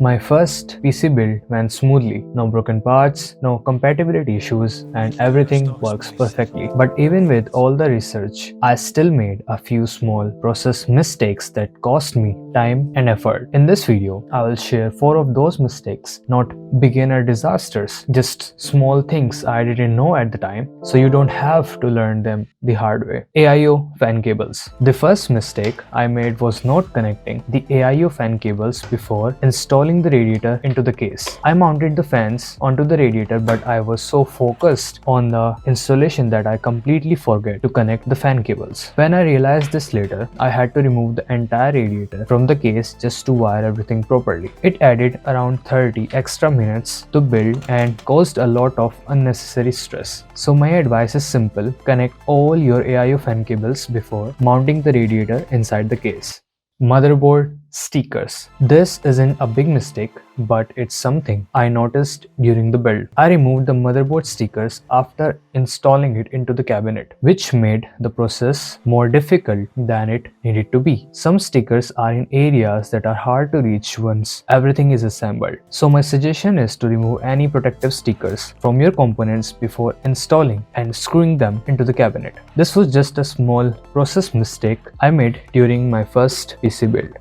My first PC build went smoothly, no broken parts, no compatibility issues, and everything works perfectly. But even with all the research, I still made a few small process mistakes that cost me time and effort. In this video, I will share 4 of those mistakes, not beginner disasters, just small things I didn't know at the time, so you don't have to learn them the hard way. AIO fan cables. The first mistake I made was not connecting the AIO fan cables before installing the radiator into the case. I mounted the fans onto the radiator, but I was so focused on the installation that I completely forgot to connect the fan cables. When I realized this later, I had to remove the entire radiator from the case just to wire everything properly. It added around 30 extra minutes to build and caused a lot of unnecessary stress. So my advice is simple: connect all your AIO fan cables before mounting the radiator inside the case. Motherboard stickers. This isn't a big mistake, but it's something I noticed during the build. I removed the motherboard stickers after installing it into the cabinet, which made the process more difficult than it needed to be. Some stickers are in areas that are hard to reach once everything is assembled. So my suggestion is to remove any protective stickers from your components before installing and screwing them into the cabinet. This was just a small process mistake I made during my first PC build.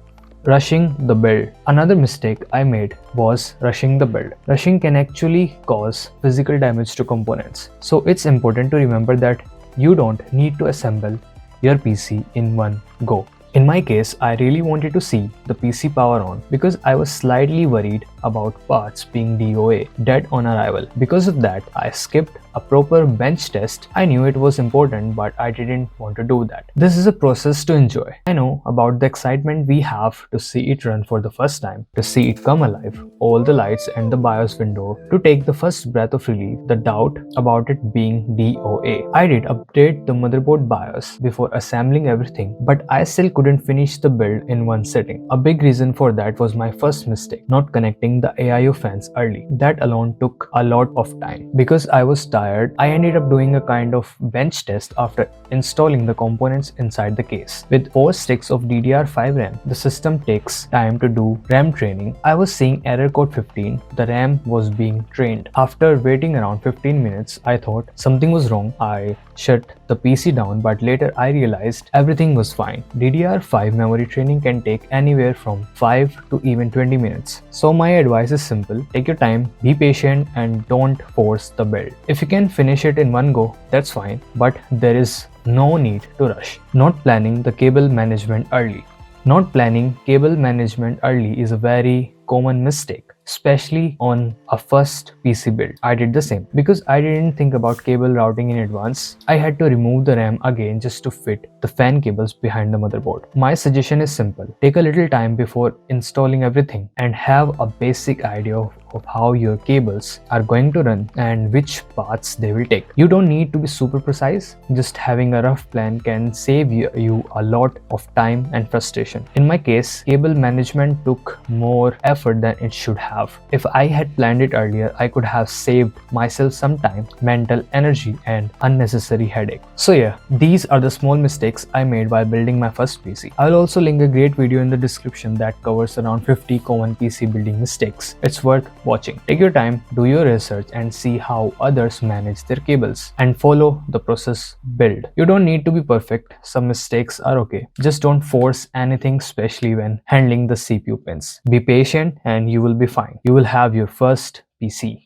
Rushing the build. Another mistake I made was rushing the build. Rushing can actually cause physical damage to components. So it's important to remember that you don't need to assemble your PC in one go. In my case, I really wanted to see the PC power on because I was slightly worried about parts being DOA, dead on arrival. Because of that, I skipped a proper bench test. I knew it was important, but I didn't want to do that. This is a process to enjoy. I know about the excitement we have to see it run for the first time, to see it come alive, all the lights and the BIOS window, to take the first breath of relief, the doubt about it being DOA. I did update the motherboard BIOS before assembling everything, but I still couldn't finish the build in one sitting. A big reason for that was my first mistake, not connecting the AIO fans early. That alone took a lot of time. Because I was tired, I ended up doing a kind of bench test after installing the components inside the case. With 4 sticks of DDR5 RAM, the system takes time to do RAM training. I was seeing error code 15, the RAM was being trained. After waiting around 15 minutes, I thought something was wrong. I shut the PC down, but later I realized everything was fine. DDR5 memory training can take anywhere from 5 to even 20 minutes. So my advice is simple: take your time, be patient, and don't force the build. If you can finish it in one go, that's fine, but there is no need to rush. Not planning the cable management early. Not planning cable management early is a very common mistake, especially on a first PC build. I did the same. Because I didn't think about cable routing in advance, I had to remove the RAM again just to fit the fan cables behind the motherboard. My suggestion is simple: take a little time before installing everything and have a basic idea of how your cables are going to run and which paths they will take. You don't need to be super precise. Just having a rough plan can save you a lot of time and frustration. In my case, cable management took more effort than it should have. If I had planned it earlier, I could have saved myself some time, mental energy, and unnecessary headache. So yeah, these are the small mistakes I made while building my first PC. I'll also link a great video in the description that covers around 50 common PC building mistakes. It's worth watching. Take your time, do your research, and see how others manage their cables, and follow the process build. You don't need to be perfect. Some mistakes are okay. Just don't force anything, especially when handling the CPU pins. Be patient and you will be fine. You will have your first PC.